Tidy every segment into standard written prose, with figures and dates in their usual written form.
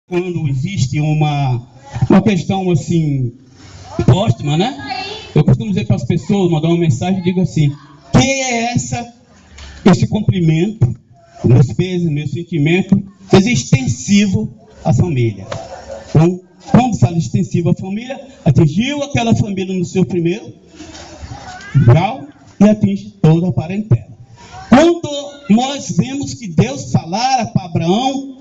Quando existe uma questão assim, póstuma, né? Eu costumo dizer para as pessoas, mandar uma mensagem e digo assim: quem é esse cumprimento, meus pesos, meu sentimento, extensivo à família. Então, quando fala extensivo à família, atingiu aquela família no seu primeiro grau e atinge toda a parentela. Quando nós vemos que Deus falara para Abraão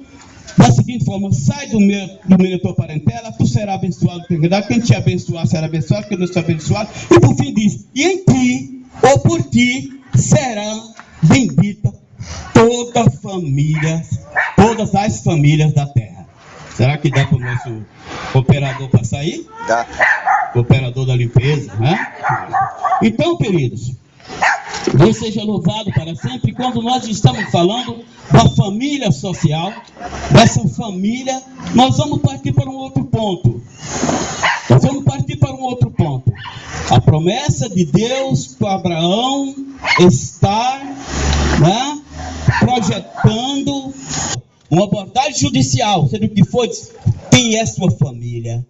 da seguinte forma: sai do meio da tua parentela, tu serás abençoado, quem te abençoar será abençoado, quem não te abençoado, e por fim diz: e em ti, ou por ti, será bendita toda a família, todas as famílias da terra. Será que dá para o nosso operador passar aí? Dá. O operador da limpeza, né? Então, queridos, Deus seja louvado para sempre. Quando nós estamos falando da família social, dessa família, nós vamos partir para um outro ponto. A promessa de Deus para Abraão está, né, projetando uma abordagem judicial, seja o que for. Quem é sua família?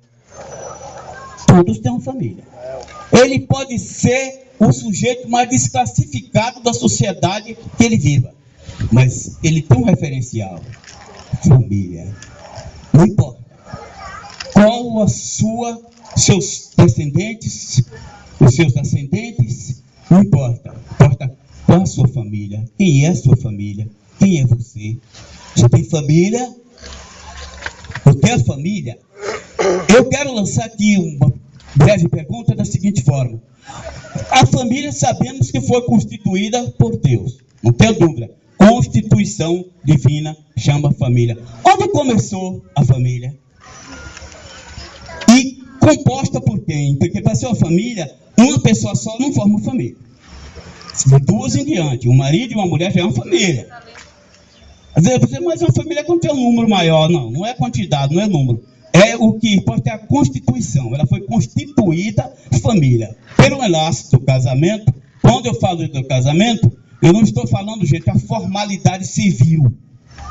Todos têm uma família. Ele pode ser o sujeito mais desclassificado da sociedade que ele viva, mas ele tem um referencial: família. Não importa qual seus descendentes, os seus ascendentes, não importa. Importa qual a sua família. Quem é a sua família? Quem é você? Você tem família? Eu tenho família? Eu quero lançar aqui uma breve pergunta da seguinte forma: a família sabemos que foi constituída por Deus, não tenho dúvida. Constituição divina chama família. Onde começou a família? E composta por quem? Porque para ser uma família, uma pessoa só não forma família. De duas em diante, um marido e uma mulher já é uma família. Às vezes você, mas uma família não tem um número maior. Não é quantidade, não é número. É o que importa, é a constituição. Ela foi constituída família. Pelo enlace do casamento. Quando eu falo do casamento, eu não estou falando, gente, a formalidade civil.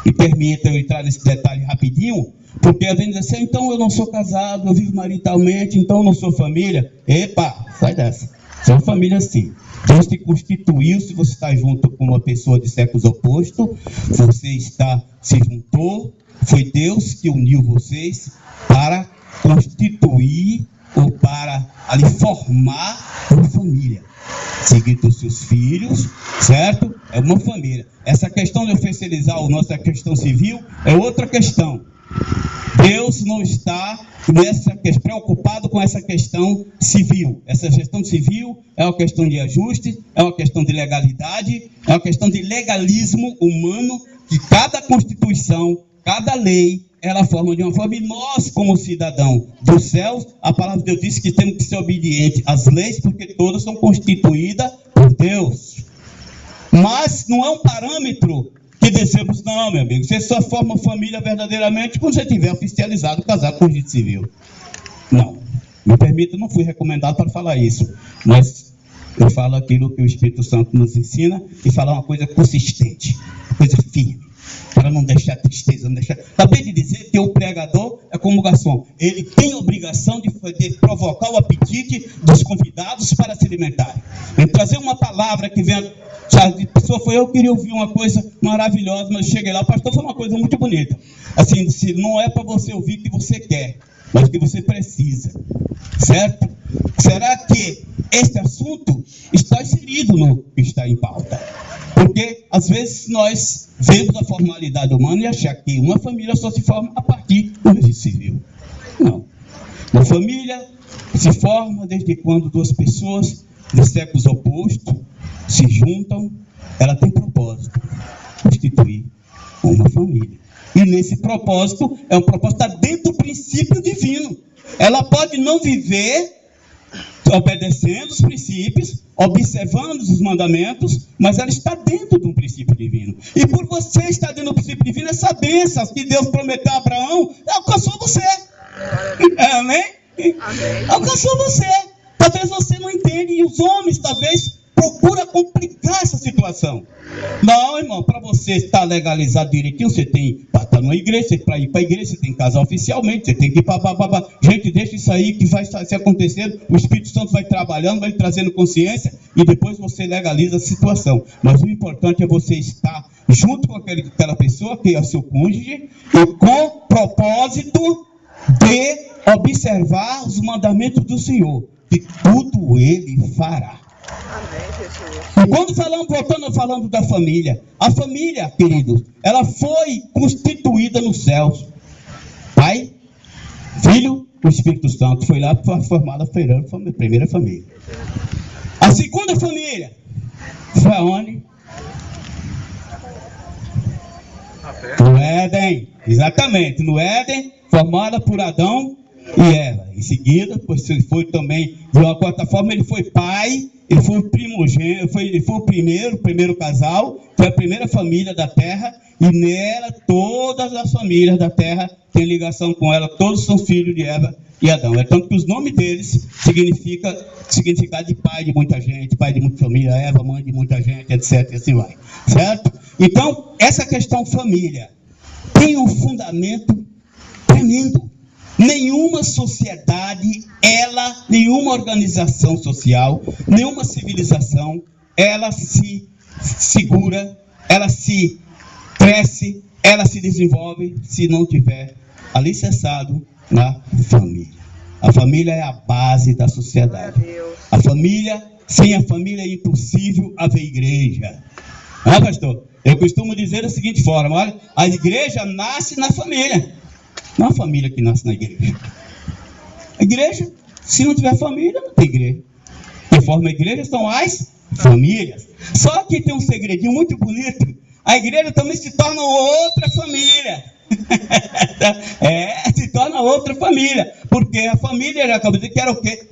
E permita eu entrar nesse detalhe rapidinho, porque às vezes assim: então eu não sou casado, eu vivo maritalmente, então eu não sou família. Epa, sai dessa. São família sim. Deus te constituiu. Se você está junto com uma pessoa de sexo oposto, você se juntou, foi Deus que uniu vocês para constituir ou para ali formar uma família. Seguindo os seus filhos, certo? É uma família. Essa questão de oficializar a nossa questão civil é outra questão. Deus não está preocupado com essa questão civil. Essa questão civil é uma questão de ajuste, é uma questão de legalidade, é uma questão de legalismo humano, que cada constituição, cada lei, ela forma de uma forma. E nós, como cidadão dos céus, a palavra de Deus diz que temos que ser obedientes às leis, porque todas são constituídas por Deus. Mas não é um parâmetro que descemos, não, meu amigo. Você só forma família verdadeiramente quando você tiver oficializado, casado com registro civil. Não. Me permita, não fui recomendado para falar isso, mas eu falo aquilo que o Espírito Santo nos ensina, e falar uma coisa consistente, coisa firme, para não deixar tristeza, não deixar. Acabei de dizer que o pregador é como o garçom. Ele tem a obrigação de provocar o apetite dos convidados para se alimentarem. Em trazer uma palavra que venha. A pessoa foi: eu queria ouvir uma coisa maravilhosa, mas cheguei lá, pastor, foi uma coisa muito bonita. Assim, não é para você ouvir o que você quer, mas o que você precisa, certo? Será que este assunto está inserido no que está em pauta? Porque às vezes nós vemos a formalidade humana e achar que uma família só se forma a partir do registro civil. Não. Uma família se forma desde quando duas pessoas de sexos opostos se juntam. Ela tem propósito: constituir uma família. E nesse propósito, é um propósito dentro do princípio divino. Ela pode não viver obedecendo os princípios, observando os mandamentos, mas ela está dentro de um princípio divino. E por você estar dentro do princípio divino, essa bênção que Deus prometeu a Abraão alcançou você. Amém? Alcançou você. Talvez você não entenda, e os homens talvez procuram complicar essa situação. situação. Não, irmão, para você estar legalizado direitinho, você tem para estar numa igreja, para ir para a igreja, você tem que casar oficialmente, você tem que ir para... Gente, deixa isso aí que vai se acontecendo, o Espírito Santo vai trabalhando, vai trazendo consciência e depois você legaliza a situação. Mas o importante é você estar junto com aquela pessoa, que é o seu cônjuge, e com propósito de observar os mandamentos do Senhor, que tudo Ele fará. E quando falando da família, a família, queridos, ela foi constituída nos céus. Pai, Filho, o Espírito Santo, foi lá para formar a primeira família. A segunda família foi aonde? No Éden, exatamente, no Éden, formada por Adão e Eva. Em seguida, pois ele foi também, de uma quarta forma, ele foi pai, ele foi o primogênito, ele foi o primeiro casal, foi a primeira família da terra, e nela todas as famílias da terra têm ligação com ela, todos são filhos de Eva e Adão. É tanto que os nomes deles significa de pai de muita gente, pai de muita família, Eva, mãe de muita gente, etc. E assim vai. Certo? Então, essa questão família tem um fundamento tremendo. Nenhuma sociedade, nenhuma organização social, nenhuma civilização, ela se segura, ela se cresce, ela se desenvolve se não tiver alicerçado na família. A família é a base da sociedade. A família, sem a família é impossível haver igreja. Ah, pastor, eu costumo dizer da seguinte forma, olha, a igreja nasce na família. Não é a família que nasce na igreja. A igreja, se não tiver família, não tem igreja. Quem forma a igreja são as famílias. Só que tem um segredinho muito bonito. A igreja também se torna outra família. Se torna outra família. Porque a família, já acabou de dizer que era o quê?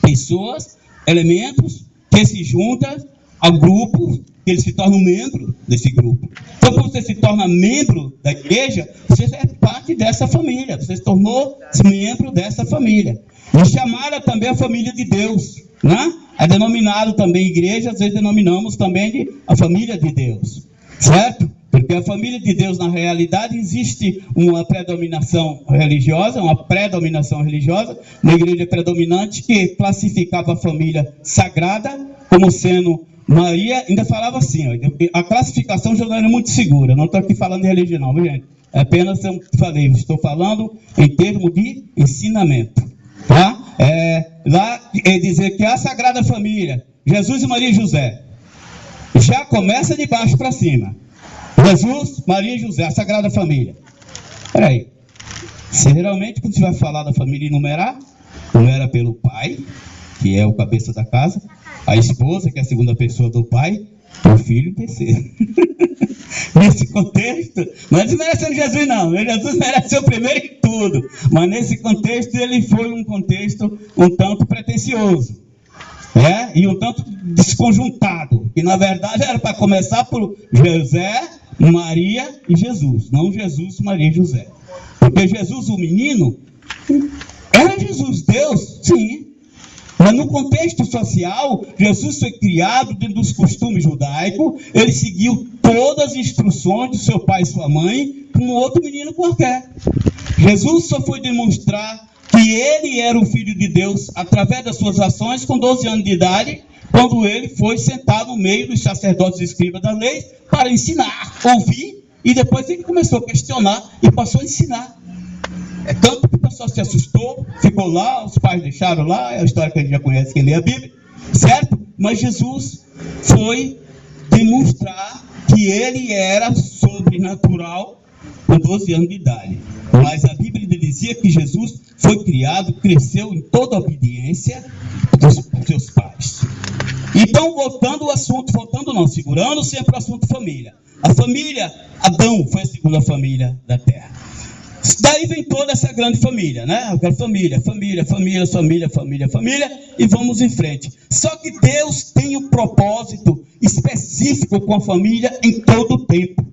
Pessoas, elementos que se juntam ao grupo, que eles se tornam membro desse grupo. Então, quando você se torna membro da igreja, você é parte dessa família, você se tornou membro dessa família. E chamaram também a família de Deus, né? É denominado também igreja, às vezes denominamos também a família de Deus, certo? Porque a família de Deus, na realidade, existe uma predominação religiosa, na igreja predominante, que classificava a família sagrada como sendo Maria. Ainda falava assim, ó, a classificação já não era muito segura, não estou aqui falando de religião, não, viu, gente? É apenas, eu falei, estou falando em termos de ensinamento, tá? Lá é dizer que a Sagrada Família, Jesus e Maria e José, já começa de baixo para cima. Jesus, Maria e José, a Sagrada Família. Peraí, geralmente quando você vai falar da família e numera pelo pai, que é o cabeça da casa, a esposa, que é a segunda pessoa do pai, o filho e terceiro. Nesse contexto, não é desmerecendo Jesus não, Jesus merece o primeiro em tudo, mas nesse contexto ele foi um contexto um tanto pretensioso, e um tanto desconjuntado, que na verdade era para começar por José, Maria e Jesus, não Jesus, Maria e José, porque Jesus, o menino, era Jesus, Deus, sim. Mas no contexto social, Jesus foi criado dentro dos costumes judaicos, ele seguiu todas as instruções do seu pai e sua mãe, como outro menino qualquer. Jesus só foi demonstrar que ele era o Filho de Deus através das suas ações com 12 anos de idade, quando ele foi sentado no meio dos sacerdotes e escribas da lei para ensinar, ouvir, e depois ele começou a questionar e passou a ensinar. É tanto que o pessoal se assustou, ficou lá, os pais deixaram lá, é a história que a gente já conhece, quem lê a Bíblia, certo? Mas Jesus foi demonstrar que ele era sobrenatural com 12 anos de idade. Mas a Bíblia dizia que Jesus foi criado, cresceu em toda a obediência dos seus pais. Então, segurando sempre o assunto família. A família, Adão foi a segunda família da terra. Daí vem toda essa grande família, né? Família, e vamos em frente. Só que Deus tem um propósito específico com a família em todo o tempo.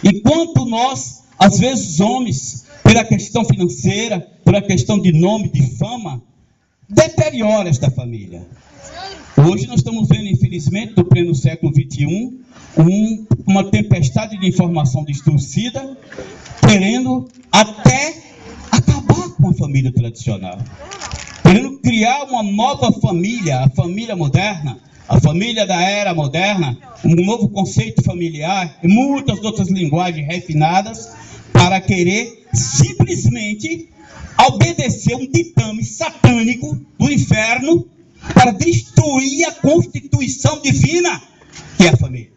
Enquanto nós, às vezes, homens, pela questão financeira, pela questão de nome, de fama, deteriora esta família. Hoje nós estamos vendo, infelizmente, no pleno século XXI, uma tempestade de informação distorcida, querendo até acabar com a família tradicional. Querendo criar uma nova família, a família moderna, a família da era moderna, um novo conceito familiar, e muitas outras linguagens refinadas, para querer simplesmente obedecer um ditame satânico do inferno para destruir a constituição divina, que é a família.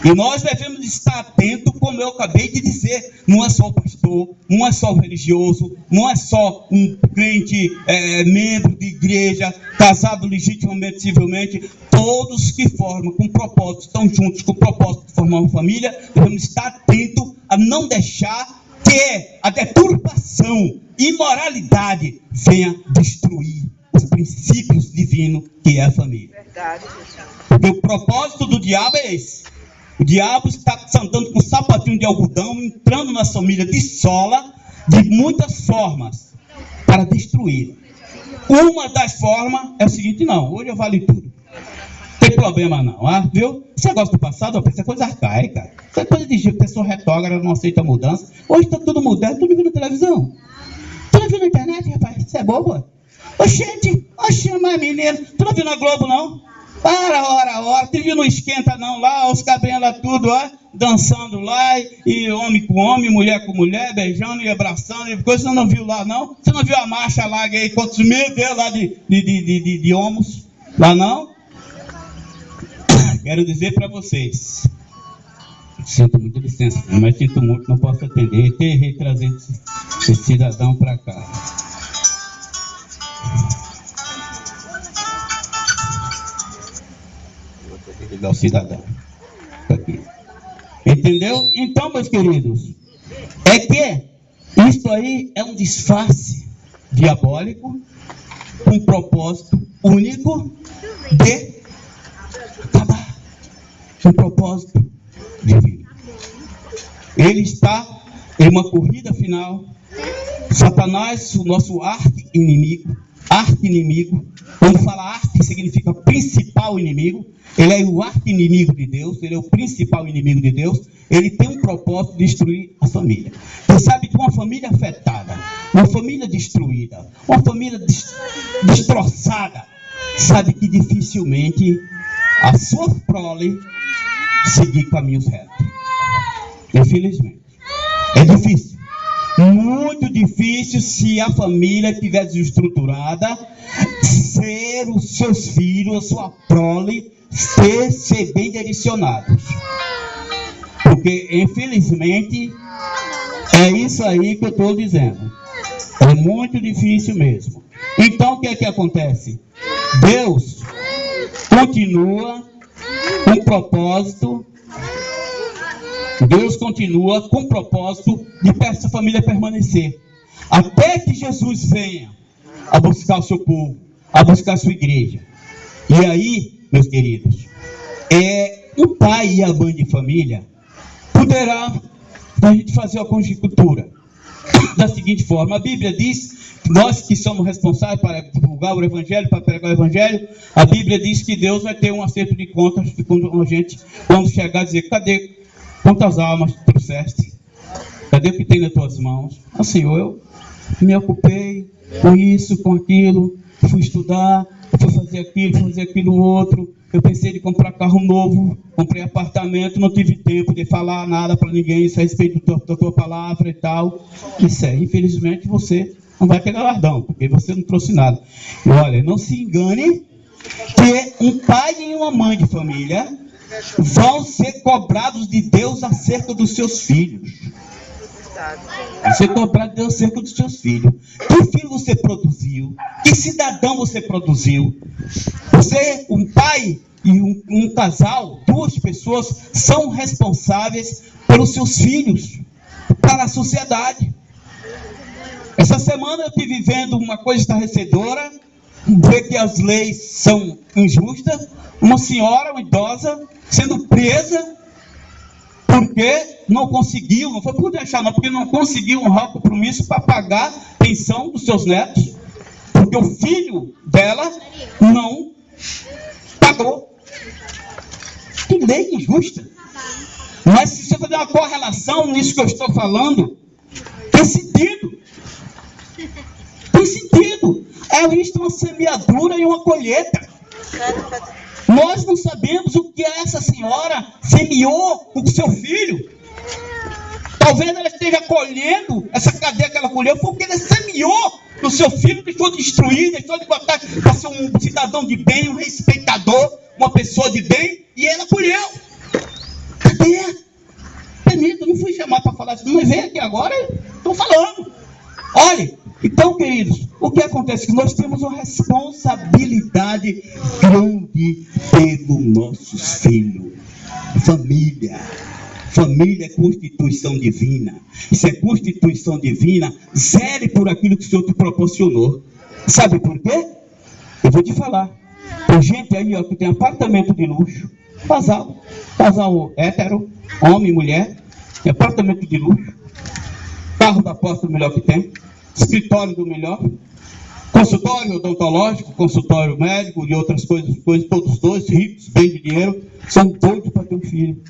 E nós devemos estar atentos, como eu acabei de dizer, não é só o pastor, não é só o religioso, não é só um crente, membro de igreja, casado legitimamente, civilmente, todos que formam com propósito, estão juntos com o propósito de formar uma família, devemos estar atentos a não deixar que a deturpação, imoralidade venha destruir os princípios divinos que é a família. Verdade. Porque o propósito do diabo é esse. O diabo está andando com um sapatinho de algodão, entrando na família de sola, de muitas formas, para destruir. Uma das formas é o seguinte: não, hoje eu vale tudo. Não tem problema não, viu? Esse negócio do passado, isso é coisa arcaica. Isso é coisa de pessoa retrógrada, não aceita mudança. Hoje está tudo mudando, tudo vindo na televisão. Tudo vindo na internet, rapaz, isso é bobo. Oxente, mas menino, tu não viu na Globo não? Ora, TV não esquenta não lá, os cabrinhos lá tudo, dançando lá, e homem com homem, mulher com mulher, beijando e abraçando, e coisa, você não viu lá não? Você não viu a marcha lá, aí, quantos mil deu lá de homos, lá não? Quero dizer para vocês, sinto muita licença, mas sinto muito, não posso atender, errei trazendo esse cidadão para cá. Ao cidadão. Aqui. Entendeu? Então, meus queridos, é que isso aí é um disfarce diabólico, com um propósito único de acabar, um propósito divino. Ele está em uma corrida final. Satanás, o nosso arqui-inimigo, quando fala arqui significa principal inimigo, ele é o arqui-inimigo de Deus, ele é o principal inimigo de Deus, ele tem um propósito de destruir a família. Você sabe que uma família afetada, uma família destruída, uma família destroçada, sabe que dificilmente a sua prole seguir caminhos retos. Infelizmente. É difícil. Muito difícil se a família estiver desestruturada, ser os seus filhos, a sua prole, ser bem direcionados. Porque, infelizmente, é isso aí que eu estou dizendo. É muito difícil mesmo. Então, o que é que acontece? Deus continua com propósito. Deus continua com o propósito de essa família permanecer. Até que Jesus venha a buscar o seu povo, a buscar a sua igreja. E aí, meus queridos, o pai e a mãe de família poderá a gente fazer a conjectura da seguinte forma: a Bíblia diz que nós que somos responsáveis para divulgar o Evangelho, para pregar o Evangelho, a Bíblia diz que Deus vai ter um acerto de contas quando a gente vamos chegar a dizer: cadê? Quantas almas tu trouxeste? Cadê o que tem nas tuas mãos? Senhor, eu me ocupei com isso, com aquilo, fui estudar, fui fazer aquilo outro, eu pensei de comprar carro novo, comprei apartamento, não tive tempo de falar nada para ninguém a respeito da tua palavra e tal. Isso é, infelizmente você não vai ter galardão, porque você não trouxe nada. E olha, não se engane que um pai e uma mãe de família vão ser cobrados de Deus acerca dos seus filhos. Vão ser cobrados de Deus acerca dos seus filhos. Que filho você produziu? Que cidadão você produziu? Você, um pai e um casal, duas pessoas, são responsáveis pelos seus filhos, para a sociedade. Essa semana eu estive vendo uma coisa estarrecedora, ver que as leis são injustas. Uma senhora, uma idosa, sendo presa porque não conseguiu, não foi por deixar não, porque não conseguiu honrar o compromisso para pagar a pensão dos seus netos, porque o filho dela não Pagou. Que lei injusta. Mas se você fazer uma correlação nisso que eu estou falando, tem sentido. Tem sentido. É isto uma semeadura e uma colheita. Nós não sabemos o que essa senhora semeou com o seu filho. Talvez ela esteja colhendo essa cadeia que ela colheu, porque ela semeou no seu filho, deixou de destruir, deixou de botar para ser um cidadão de bem, um respeitador, uma pessoa de bem, e ela colheu. Cadê? Permita, não fui chamado para falar isso, mas vem aqui agora, estou falando. Olha, então, queridos, o que acontece? Que nós temos uma responsabilidade grande pelo nosso filho. Família. Família é constituição divina. Se é constituição divina, zere por aquilo que o Senhor te proporcionou. Sabe por quê? Eu vou te falar. Tem gente aí, ó, que tem apartamento de luxo. Casal hétero, homem e mulher. Tem apartamento de luxo. Carro da posta do melhor que tem. Escritório do melhor. Consultório odontológico, consultório médico e outras coisas, todos dois ricos, bem de dinheiro, são doidos para ter um filho.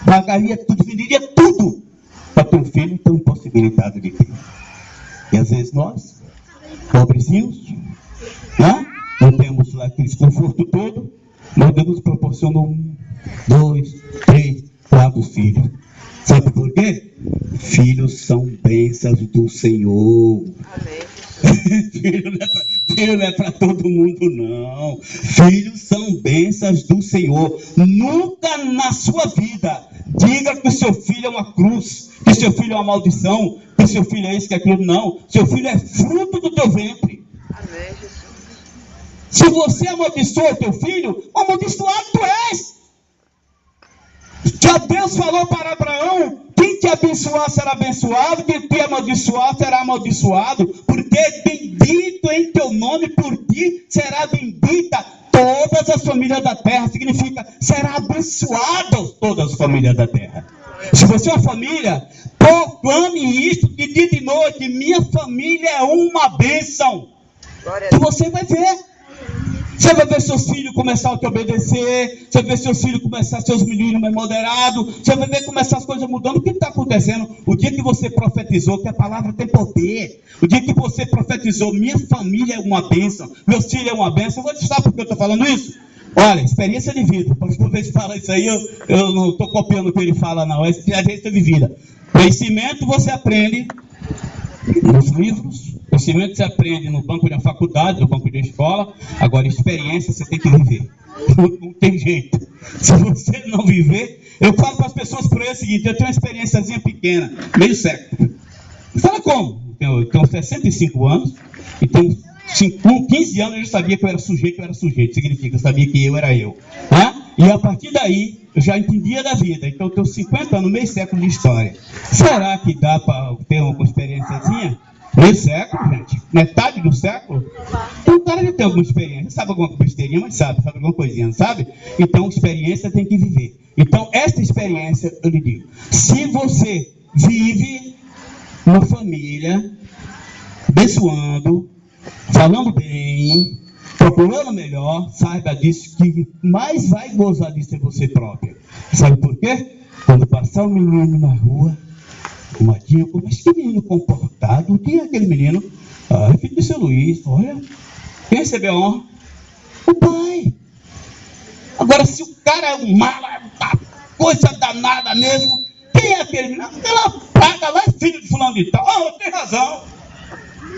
Pagaria tudo, venderia tudo para ter um filho, então impossibilitado de ter. E às vezes nós, pobrezinhos, né? Não temos lá aquele conforto todo, mas Deus nos proporcionou 1, 2, 3, 4 filhos. Sabe por quê? Filhos são bênçãos do Senhor. Amém. Filho não é para todo mundo, não. Filhos são bênçãos do Senhor. Nunca na sua vida diga que o seu filho é uma cruz, que o seu filho é uma maldição, que o seu filho é isso, que é aquilo. Não. Seu filho é fruto do teu ventre. Amém, Jesus. Se você amaldiçoa o teu filho, amaldiçoado tu és. Já Deus falou para Abraão: quem te abençoar será abençoado, quem te amaldiçoar será amaldiçoado, porque bendito em teu nome, por ti será bendita todas as famílias da terra. Significa, será abençoado todas as famílias da terra. Se você é uma família, proclame isto de dia e de noite: minha família é uma bênção. E você vai ver. Você vai ver seus filhos começar a te obedecer. Você vai ver seus filhos começar a ser os meninos mais moderados. Você vai ver começar as coisas mudando. O que está acontecendo? O dia que você profetizou que a palavra tem poder. O dia que você profetizou: minha família é uma bênção, meus filhos é uma bênção. Você sabe por que eu estou falando isso? Olha, experiência de vida. O pastor vez fala isso aí, eu não estou copiando o que ele fala, não. É experiência de vida. Conhecimento você aprende nos livros. Conhecimento você aprende no banco de uma faculdade, no banco de uma escola. Agora, experiência você tem que viver. Não tem jeito. Se você não viver... Eu falo para as pessoas por aí o seguinte: eu tenho uma experiênciazinha pequena, meio século. Fala como? Eu tenho 65 anos, então com 15 anos eu já sabia que eu era sujeito. Significa, eu sabia que eu era eu. Tá? E a partir daí, eu já entendia da vida. Então eu tenho 50 anos, meio século de história. Será que dá para ter uma experiênciazinha? Meio século, gente. Metade do século. Então o cara já tem alguma experiência. Sabe alguma besteirinha, mas sabe alguma coisinha, não sabe? Então experiência tem que viver. Então esta experiência, eu lhe digo: se você vive uma família abençoando, falando bem, procurando melhor, saiba disso, que mais vai gozar disso é você próprio. Sabe por quê? Quando passar um menino na rua, o Matinho, mas que menino comportado, quem é aquele menino? Ah, é filho do seu Luiz. Olha, quem recebeu a honra? O pai. Agora, se o cara é um mala, coisa danada mesmo, quem é aquele menino? Aquela praga lá é filho de fulano de tal. Ah, tem razão.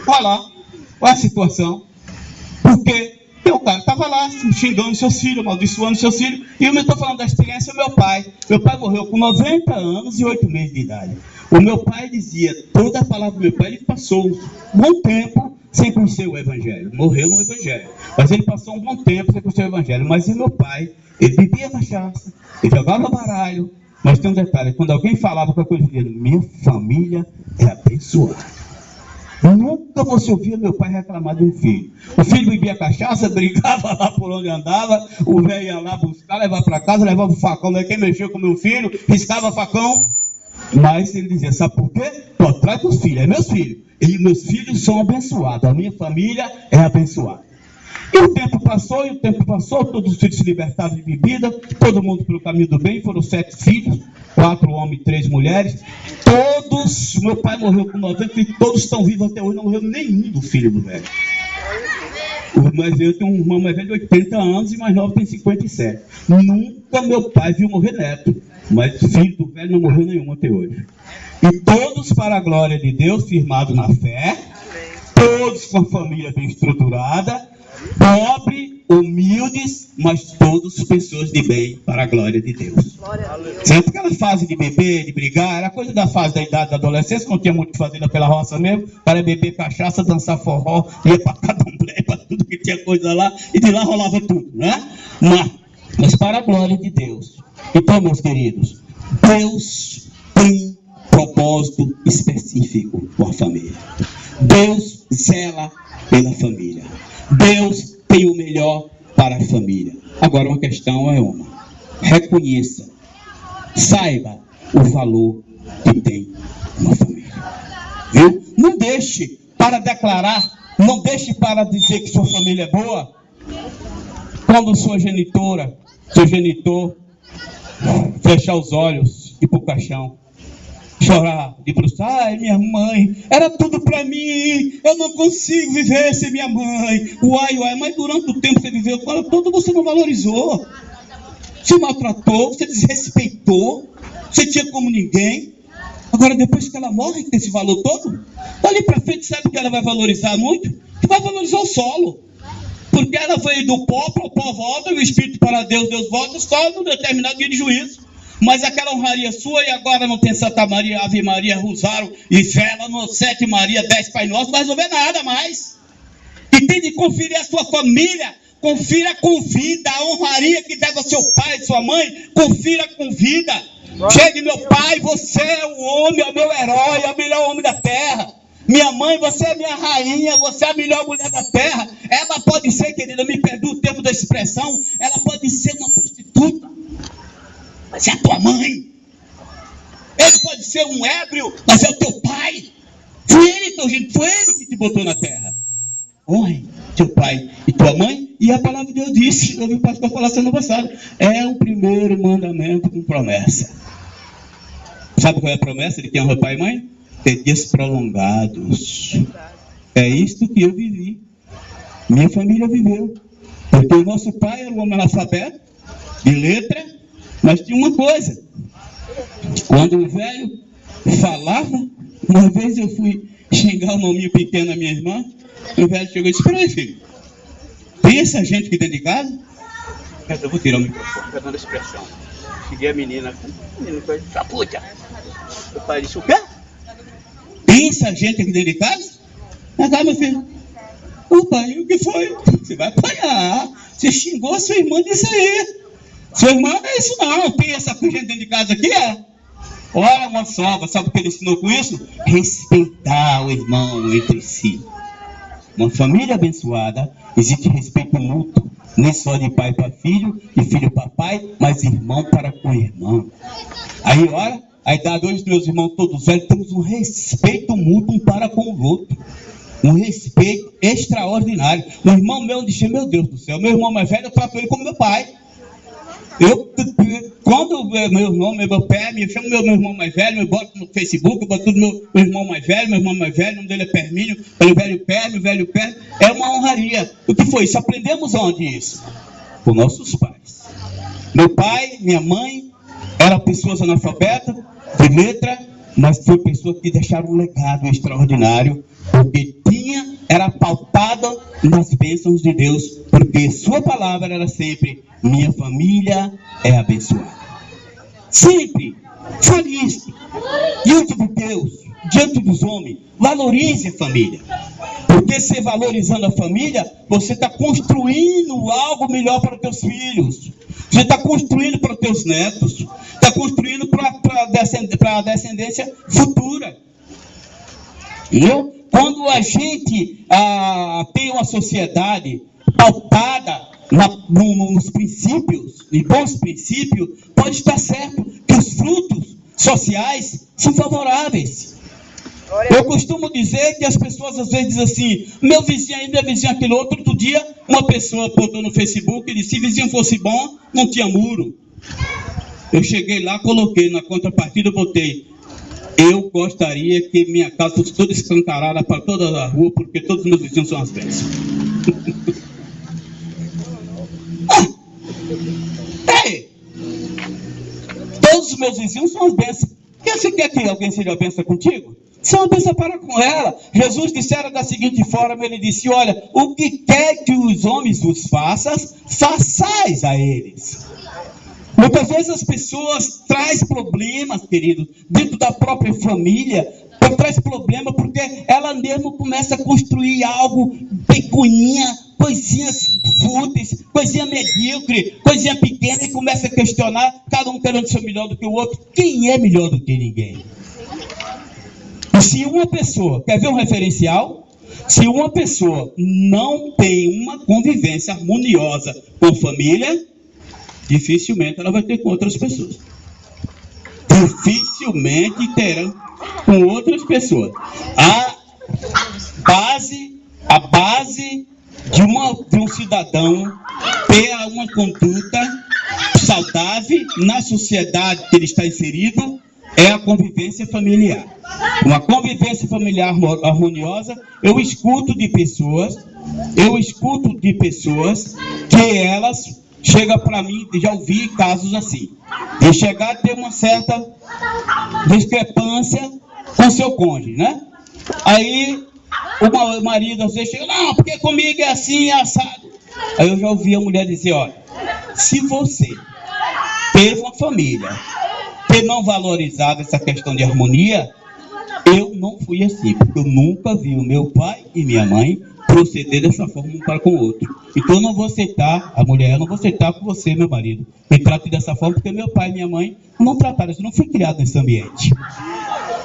Olha lá, olha a situação. Porque o cara estava lá xingando seus filhos, amaldiçoando seus filhos. E eu me estou falando da experiência do meu pai. Meu pai morreu com 90 anos e 8 meses de idade. O meu pai dizia, toda a palavra do meu pai, ele passou um bom tempo sem conhecer o Evangelho. Morreu no Evangelho. Mas ele passou um bom tempo sem conhecer o Evangelho. Mas o meu pai, ele bebia cachaça, ele jogava baralho. Mas tem um detalhe: quando alguém falava com a coisa dele, minha família é abençoada. Nunca você ouvia meu pai reclamar de um filho. O filho bebia cachaça, brigava lá por onde andava, o velho ia lá buscar, levava para casa, levava o facão, né? Quem mexeu com meu filho, riscava facão. Mas ele dizia, sabe por quê? Estou atrás dos filhos, é meus filhos. E meus filhos são abençoados, a minha família é abençoada. E o tempo passou, todos os filhos se libertaram de bebida, todo mundo pelo caminho do bem, foram 7 filhos, 4 homens e 3 mulheres, todos, meu pai morreu com 90 e todos estão vivos até hoje, não morreu nenhum do filho do velho. O mais velho tem um irmão mais velho de 80 anos e mais novo tem 57. Nunca meu pai viu morrer neto, mas o filho do velho não morreu nenhum até hoje. E todos para a glória de Deus, firmados na fé, todos com a família bem estruturada, pobre, humildes, mas todos pessoas de bem para a glória de Deus. Sempre aquela fase de beber, de brigar, era coisa da fase da idade da adolescência, não tinha muito o que fazer pela roça mesmo, para beber cachaça, dançar forró, ia para candomblé, para tudo que tinha coisa lá, e de lá rolava tudo, né? Mas para a glória de Deus. Então, meus queridos, Deus tem propósito específico com a família. Deus zela pela família. Deus tem o melhor para a família. Agora uma questão é uma. Reconheça, saiba o valor que tem uma família. Viu? Não deixe para declarar, não deixe para dizer que sua família é boa, quando sua genitora, seu genitor, fechar os olhos e ir para o caixão, chorar, de bruçar, ai, minha mãe, era tudo para mim, eu não consigo viver sem minha mãe, uai, mas durante o tempo que você viveu com ela todo, você não valorizou, você maltratou, você desrespeitou, você tinha como ninguém. Agora depois que ela morre, que tem esse valor todo, dali para frente sabe que ela vai valorizar muito? Que vai valorizar o solo, porque ela veio do pó para o pó volta, e o Espírito para Deus, Deus volta, só num determinado dia de juízo. Mas aquela honraria sua, e agora não tem Santa Maria, Ave Maria, Rosário e vela no 7 Maria, 10 Pai Nosso, não vai resolver nada mais. E tem de conferir a sua família, confira com vida, a honraria que deve ao seu pai e sua mãe, confira com vida. Chegue, meu pai, você é o homem, é o meu herói, é o melhor homem da terra. Minha mãe, você é minha rainha, você é a melhor mulher da terra. Ela pode ser, querida, me perdoe o termo da expressão, ela pode ser uma prostituta, mas é a tua mãe. Ele pode ser um ébrio, mas é o teu pai. Foi ele que te botou na terra. Honre teu pai e tua mãe. E a palavra de Deus disse, eu ouvi o pastor falar semana passada, é o primeiro mandamento com promessa. Sabe qual é a promessa de quem honra pai e mãe? Ter dias prolongados. É isto que eu vivi. Minha família viveu. Porque o nosso pai era um homem analfabeto, de letra, mas tinha uma coisa. Quando o velho falava, uma vez eu fui xingar o nominho pequeno da minha irmã, o velho chegou e disse, espera aí, filho, tem essa gente aqui dentro de casa? Eu vou tirar o microfone, está dando expressão. Cheguei a menina foi chaputa. O pai disse, o quê? Tem essa gente aqui dentro de casa? Ah, meu filho. O pai, o que foi? Você vai apanhar. Você xingou a sua irmã disso aí. Sua irmã não é isso não. Tem essa gente dentro de casa aqui, é? Olha uma sogra, sabe o que ele ensinou com isso? Respeitar o irmão entre si. Uma família abençoada, existe respeito mútuo. Nem só de pai para filho, de filho para pai, mas irmão para com irmão. Aí, olha, a idade hoje, meus irmãos todos velhos, temos um respeito mútuo um para com o outro. Um respeito extraordinário. Um irmão meu disse, meu Deus do céu, meu irmão mais velho, eu trato ele como meu pai. Quando meu irmão, meu pai, me chama meu irmão mais velho, eu boto no Facebook, eu boto tudo meu irmão mais velho, o nome dele é Permínio, o velho Permínio, é uma honraria. O que foi isso? Aprendemos onde isso? Com nossos pais. Meu pai, minha mãe, eram pessoas analfabetas, de letra, mas foi pessoas que deixaram um legado extraordinário, porque era pautada nas bênçãos de Deus, porque sua palavra era sempre, minha família é abençoada. Sempre, fale isso, diante de Deus, diante dos homens, valorize a família, porque se valorizando a família, você está construindo algo melhor para os teus filhos, você está construindo para os teus netos, está construindo para a descendência futura. Entendeu? Quando a gente tem uma sociedade pautada nos princípios, em bons princípios, pode estar certo que os frutos sociais são favoráveis. Eu costumo dizer que as pessoas às vezes dizem assim, meu vizinho ainda, vizinho aquele outro dia, uma pessoa botou no Facebook e disse, se vizinho fosse bom, não tinha muro. Eu cheguei lá, coloquei na contrapartida, botei, eu gostaria que minha casa fosse toda escancarada para toda a rua, porque todos os meus vizinhos são as bênçãos. Ei, todos os meus vizinhos são as bênçãos. Você quer que alguém seja bênção contigo? Se é uma bênção, para com ela. Jesus dissera da seguinte forma, ele disse, olha, o que quer que os homens vos façam, façais a eles. Muitas vezes as pessoas trazem problemas, querido, dentro da própria família, traz problema porque ela mesma começa a construir algo pecuninha, coisinhas fúteis, coisinha medíocre, coisinha pequena, e começa a questionar, cada um querendo ser melhor do que o outro. Quem é melhor do que ninguém? E se uma pessoa, quer ver um referencial? Se uma pessoa não tem uma convivência harmoniosa com a família, dificilmente ela vai ter com outras pessoas. Dificilmente terá com outras pessoas. A base de um cidadão ter uma conduta saudável na sociedade que ele está inserido é a convivência familiar. Uma convivência familiar harmoniosa, eu escuto de pessoas que elas chegam para mim, já ouvi casos assim, de chegar a ter uma certa discrepância com seu cônjuge, né? Aí o marido às vezes chega, não, porque comigo é assim, é assado. Aí eu já ouvi a mulher dizer, olha, se você teve uma família, ter não valorizado essa questão de harmonia, eu não fui assim, porque eu nunca vi o meu pai e minha mãe proceder dessa forma um para com o outro. Então eu não vou aceitar, a mulher, eu não vou aceitar com você, meu marido, me trate dessa forma, porque meu pai e minha mãe não trataram, eu não fui criado nesse ambiente.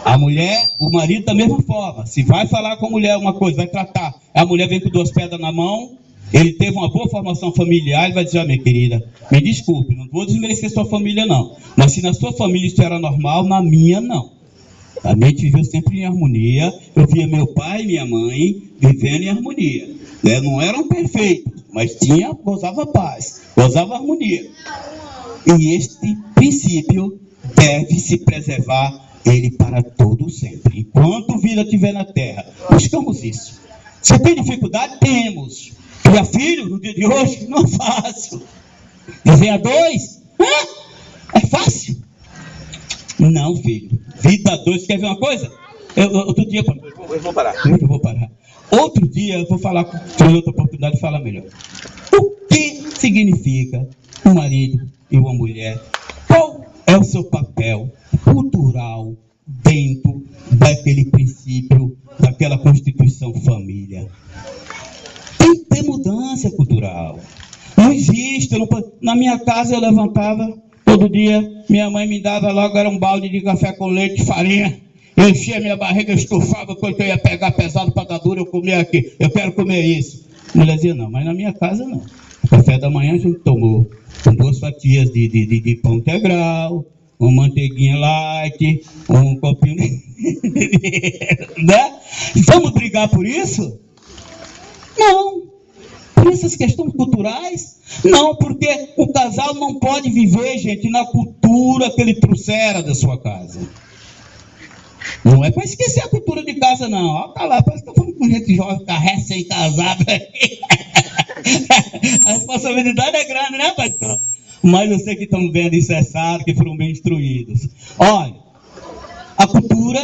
A mulher, o marido da mesma forma, se vai falar com a mulher uma coisa, vai tratar, a mulher vem com 2 pedras na mão, ele teve uma boa formação familiar, ele vai dizer, minha querida, me desculpe, não vou desmerecer sua família não, mas se na sua família isso era normal, na minha não. A gente viveu sempre em harmonia, eu via meu pai e minha mãe vivendo em harmonia. Não eram perfeitos, mas gozava paz, gozava harmonia. E este princípio deve se preservar ele para todo sempre. Enquanto vida estiver na terra, buscamos isso. Se tem dificuldade, temos. Criar filho no dia de hoje, não é fácil. Viver a 2, é fácil. Não, filho. Vida a 2, quer ver uma coisa? Outro dia, eu vou parar. Eu vou parar. Outro dia eu vou falar, ter outra oportunidade de falar melhor. O que significa um marido e uma mulher? Qual é o seu papel cultural dentro daquele princípio, daquela constituição família? Tem que ter mudança cultural. Não existe. Na minha casa eu levantava todo dia, minha mãe me dava logo, era um balde de café com leite, farinha. Eu enchia minha barriga, eu estufava, quando eu ia pegar pesado para dar dura, eu comia aqui. Eu quero comer isso. A mulher dizia, não, mas na minha casa não. O café da manhã a gente tomou com 2 fatias de pão integral, uma manteiguinha light, um copinho de... né? Vamos brigar por isso? Não. Por essas questões culturais? Não, porque o casal não pode viver, gente, na cultura que ele trouxera da sua casa. Não é para esquecer a cultura de casa, não. Ó, tá lá, parece que tá falando com gente jovem, tá recém-casado. A responsabilidade é grande, né, pastor? Mas eu sei que estão vendo e cessaram, que foram bem instruídos. Olha, a cultura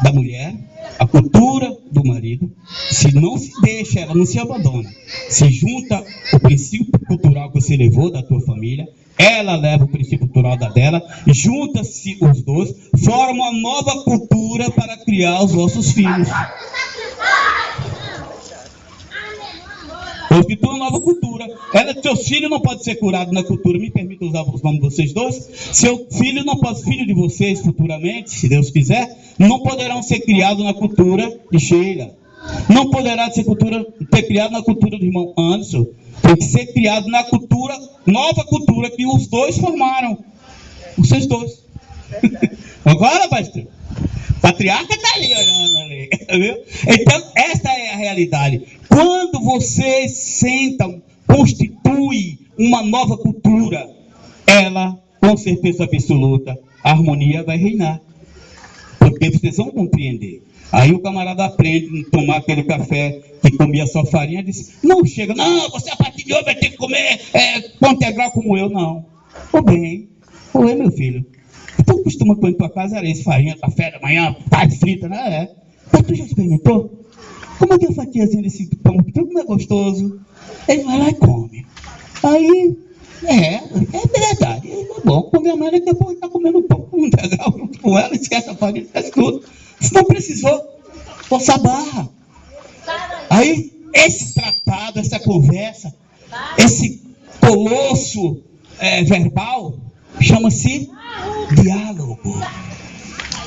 da mulher, a cultura do marido, se não se deixa, ela não se abandona. Se junta o princípio cultural que você levou da tua família, ela leva o princípio cultural da dela, junta-se os dois, forma uma nova cultura para criar os vossos filhos. Constitui uma nova cultura. Seus filhos não podem ser curados na cultura. Me permita usar os nomes de vocês dois. Seu filho não pode, filho de vocês futuramente, se Deus quiser, não poderão ser criados na cultura de Sheila. Não poderá ser criado na cultura do irmão Anderson. Tem que ser criado na cultura, nova cultura que os dois formaram. Vocês dois. Agora, pastor, Patriarca está ali olhando ali, viu? Então, esta é a realidade. Quando vocês sentam, constitui uma nova cultura, ela, com certeza absoluta, a harmonia vai reinar. Porque vocês vão compreender. Aí o camarada aprende a tomar aquele café que comia só farinha e diz, não chega, não, você a partir de hoje vai ter que comer pão integral como eu, não. Ô bem, oi meu filho. Tu costuma comer em tua casa, era isso, farinha, café da manhã, carne frita, né? Mas tu já experimentou? Como é que é a fatiazinha desse pão? Como é gostoso. Ele vai lá e come. Aí, é verdade, é bom. Comer a mãe, daqui a pouco tá comendo pão integral junto com ela, esquece a farinha, esquece tudo. Se não precisou, força a barra. Aí, esse tratado, essa conversa, esse colosso verbal, chama-se diálogo.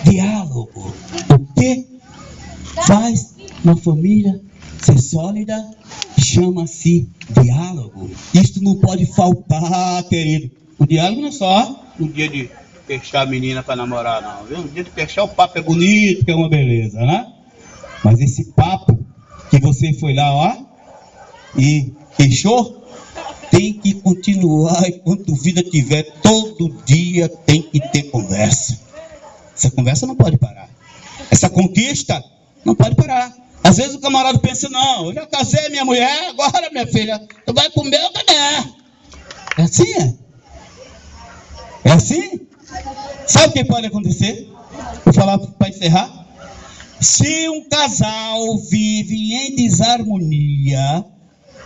Diálogo. O que faz uma família ser sólida chama-se diálogo. Isto não pode faltar, querido. O diálogo não é só no dia de fechar a menina para namorar, não, viu? No dia de fechar o papo é bonito, que é uma beleza, né? Mas esse papo que você foi lá, ó, e fechou, tem que continuar enquanto vida tiver. Todo dia tem que ter conversa. Essa conversa não pode parar. Essa conquista não pode parar. Às vezes o camarada pensa, não, eu já casei minha mulher, agora minha filha, tu vai comer ou comer? É assim, é? É assim? Sabe o que pode acontecer? Vou falar para encerrar. Se um casal vive em desarmonia,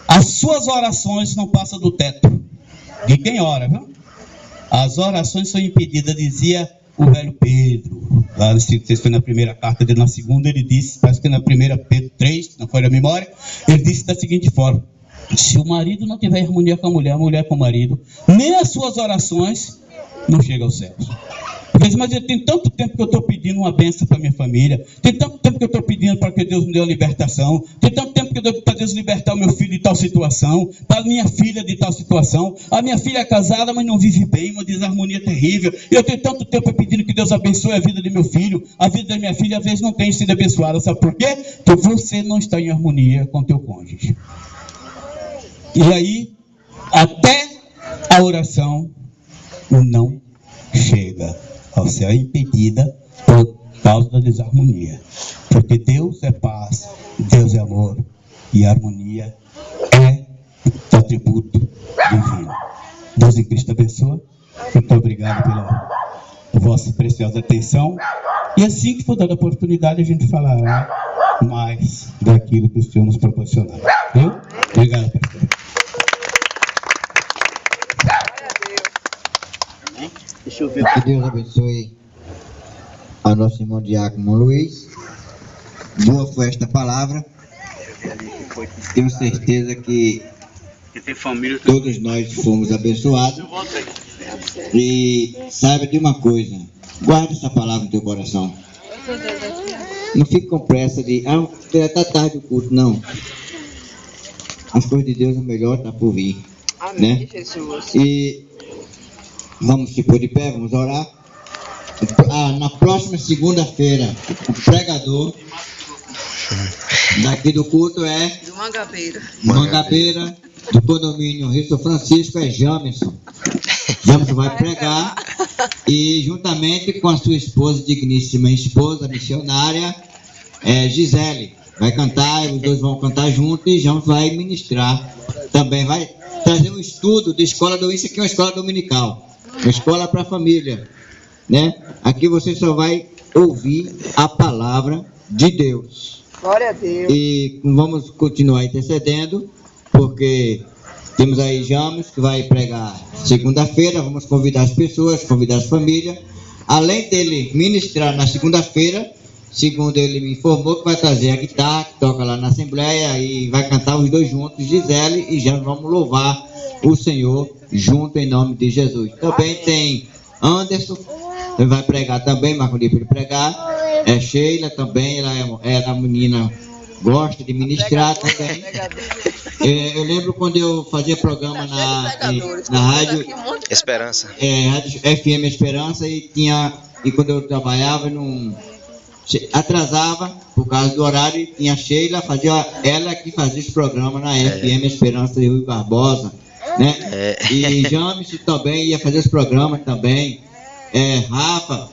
as suas orações não passam do teto. De quem ora, viu? As orações são impedidas, dizia o velho Pedro. Lá no se foi na primeira carta dele, na segunda ele disse, parece que na primeira Pedro 3, não foi da memória, ele disse da seguinte forma: se o marido não tiver harmonia com a mulher com o marido, nem as suas orações não chegam aos céus. Mas tem tanto tempo que eu estou pedindo uma bênção para minha família, tem tanto tempo que eu estou pedindo para que Deus me dê uma libertação, tem tanto tempo que eu estou para Deus libertar o meu filho de tal situação, para a minha filha de tal situação. A minha filha é casada, mas não vive bem, uma desarmonia terrível. Eu tenho tanto tempo pedindo que Deus abençoe a vida de meu filho, a vida da minha filha às vezes não tem sido abençoada. Sabe por quê? Porque você não está em harmonia com teu cônjuge. E aí, até a oração não chega ao céu, impedida por causa da desarmonia. Porque Deus é paz, Deus é amor, e a harmonia é o atributo divino. Deus em Cristo abençoe. Muito obrigado pela vossa preciosa atenção. E assim que for dada a oportunidade, a gente falará mais daquilo que o Senhor nos proporcionar. Viu? Obrigado, pastor. Deixa eu ver. Que Deus abençoe ao nosso irmão Diácono Luiz. Boa foi esta palavra. Tenho certeza que todos nós fomos abençoados. E saiba de uma coisa: guarda essa palavra no teu coração. Não fique com pressa de já está tarde o culto, não. As coisas de Deus, o melhor está por vir. Amém, né? Jesus. E vamos se pôr de pé, vamos orar. Na próxima segunda-feira, o pregador daqui do culto é do Mangabeira, do condomínio Rio São Francisco, é Jamerson. Jamerson vai pregar, e juntamente com a sua esposa, digníssima esposa, missionária, Gisele, vai cantar, os dois vão cantar juntos, e Jamerson vai ministrar. Também vai trazer um estudo de escola dominical. Isso aqui é uma escola dominical, uma escola para a família, né? Aqui você só vai ouvir a palavra de Deus. Glória a Deus. E vamos continuar intercedendo, porque temos aí James, que vai pregar segunda-feira. Vamos convidar as pessoas, convidar as famílias. Além dele ministrar na segunda-feira, segundo ele me informou, que vai trazer a guitarra, que toca lá na Assembleia, e vai cantar os dois juntos, Gisele e James. Vamos louvar o Senhor junto em nome de Jesus. Também tem Anderson, ele vai pregar também, marcou dia para ele pregar. Sheila também, ela é uma menina, gosta de ministrar também. Eu lembro quando eu fazia programa na rádio Esperança, rádio FM Esperança, e quando eu trabalhava atrasava por causa do horário, tinha a Sheila, ela que fazia os programas na FM Esperança de Rui Barbosa, né? E James também ia fazer os programas também, Rafa,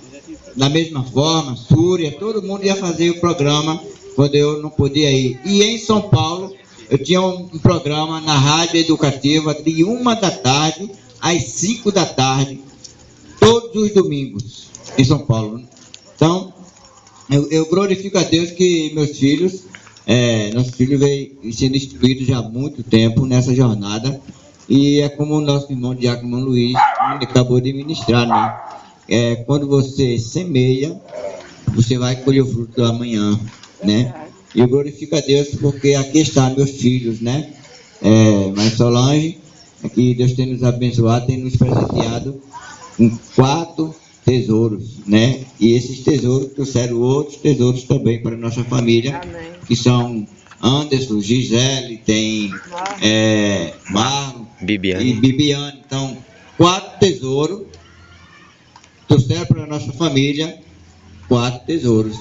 da mesma forma, Súria, todo mundo ia fazer o programa quando eu não podia ir. E em São Paulo, eu tinha um programa na rádio educativa de 1 da tarde às 5 da tarde, todos os domingos, em São Paulo. Então, eu glorifico a Deus que meus filhos, nosso filho veio sendo instruído já há muito tempo nessa jornada, e é como o nosso irmão Diácono Luiz acabou de ministrar, né? Quando você semeia, você vai colher o fruto do amanhã, né? E eu glorifico a Deus porque aqui estão meus filhos, né? Mas Solange, que Deus tem nos abençoado, tem nos presenteado com 4 tesouros, né? E esses tesouros trouxeram outros tesouros também para a nossa família. Amém. Que são Anderson, Gisele, tem Marlon e Bibiane. Então, 4 tesouros trouxeram para a nossa família 4 tesouros,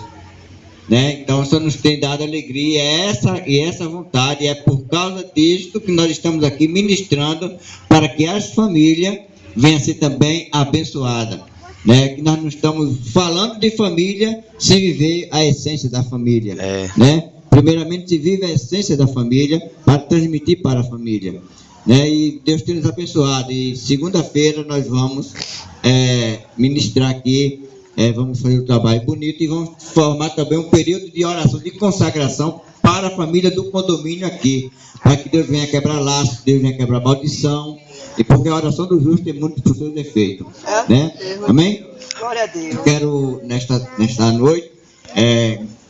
né? Então, o Senhor nos tem dado alegria, essa vontade, é por causa disto que nós estamos aqui ministrando para que as famílias venham a ser também abençoadas, né? Que nós não estamos falando de família se viver a essência da família, né? Primeiramente, se vive a essência da família para transmitir para a família, né? E Deus tem nos abençoado. E segunda-feira nós vamos ministrar aqui, vamos fazer um trabalho bonito e vamos formar também um período de oração, de consagração para a família do condomínio aqui, para que Deus venha quebrar laços, Deus venha quebrar maldição, e porque a oração do justo tem muito por seus efeitos, né? Amém? Glória a Deus. Quero nesta noite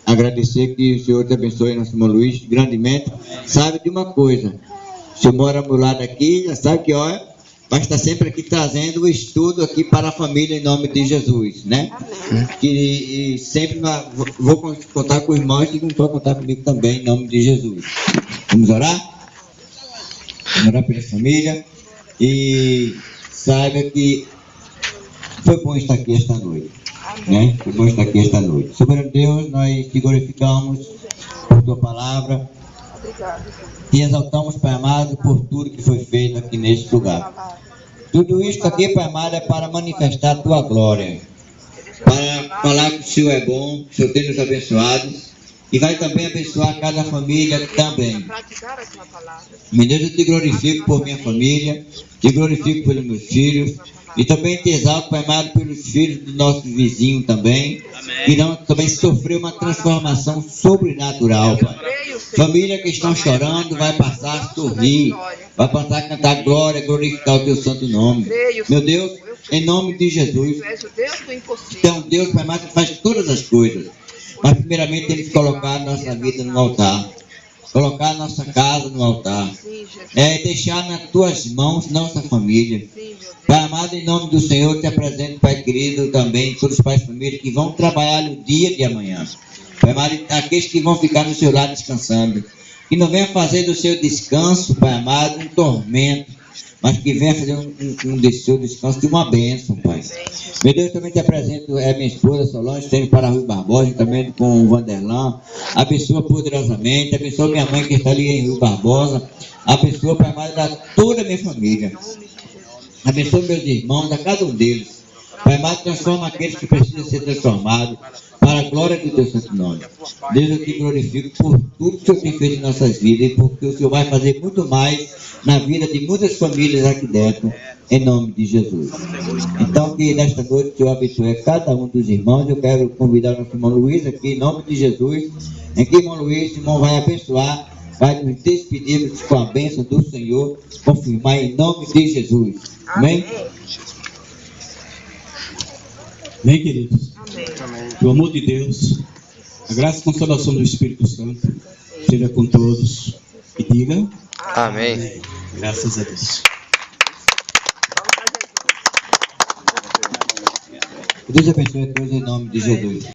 agradecer que o Senhor te abençoe, nosso irmão Luiz, grandemente. Sabe de uma coisa, o senhor mora ao meu lado aqui, já sabe que vai estar sempre aqui trazendo o estudo aqui para a família em nome de Jesus, né? E sempre vou contar com os irmãos e vão contar comigo também em nome de Jesus. Vamos orar? Vamos orar pela família. E saiba que foi bom estar aqui esta noite, né? Foi bom estar aqui esta noite. Soberano Deus, nós te glorificamos por tua palavra. Te exaltamos, Pai amado, por tudo que foi feito aqui neste lugar. Tudo isso aqui, Pai amado, é para manifestar a tua glória, para falar que o Senhor é bom, que o Senhor tem nos abençoado e vai também abençoar cada família também. Meu Deus, eu te glorifico por minha família, te glorifico pelos meus filhos e também te exalto, Pai amado, pelos filhos do nosso vizinho também, que irão também sofrer uma transformação sobrenatural, Pai. Família que estão chorando vai passar a sorrir, vai passar a cantar glória, glorificar o teu santo nome. Meu Deus, em nome de Jesus, então Deus, Pai amado, faz todas as coisas, mas primeiramente temos que colocar a nossa vida no altar, colocar a nossa casa no altar, deixar nas tuas mãos nossa família. Pai amado, em nome do Senhor, te apresento, Pai querido, também todos os pais de família que vão trabalhar no dia de amanhã. Pai amado, aqueles que vão ficar no seu lado descansando, que não venha fazer do seu descanso, Pai amado, um tormento, mas que venha fazer do seu descanso de uma bênção, Pai. Meu Deus, também te apresento minha esposa Solange, sempre para Rui Barbosa, também com o Vanderlan. Abençoa poderosamente, abençoa minha mãe que está ali em Rui Barbosa, abençoa, Pai amado, a toda a minha família. Abençoa meus irmãos, a cada um deles. Pai amado, transforma aqueles que precisam ser transformados para a glória do teu santo nome. Deus, eu te glorifico por tudo que o Senhor tem feito em nossas vidas e porque o Senhor vai fazer muito mais na vida de muitas famílias aqui dentro, em nome de Jesus. Então, que nesta noite o Senhor abençoe cada um dos irmãos. Eu quero convidar o nosso irmão Luiz aqui, em nome de Jesus. Aqui, irmão Luiz, o irmão vai abençoar, vai nos despedirmos com a bênção do Senhor, confirmar em nome de Jesus. Amém? Amém, queridos? Amém. O amor de Deus, a graça e consolação do Espírito Santo seja com todos. E diga amém. Amém. Graças a Deus. Deus abençoe a todos em nome de Jesus.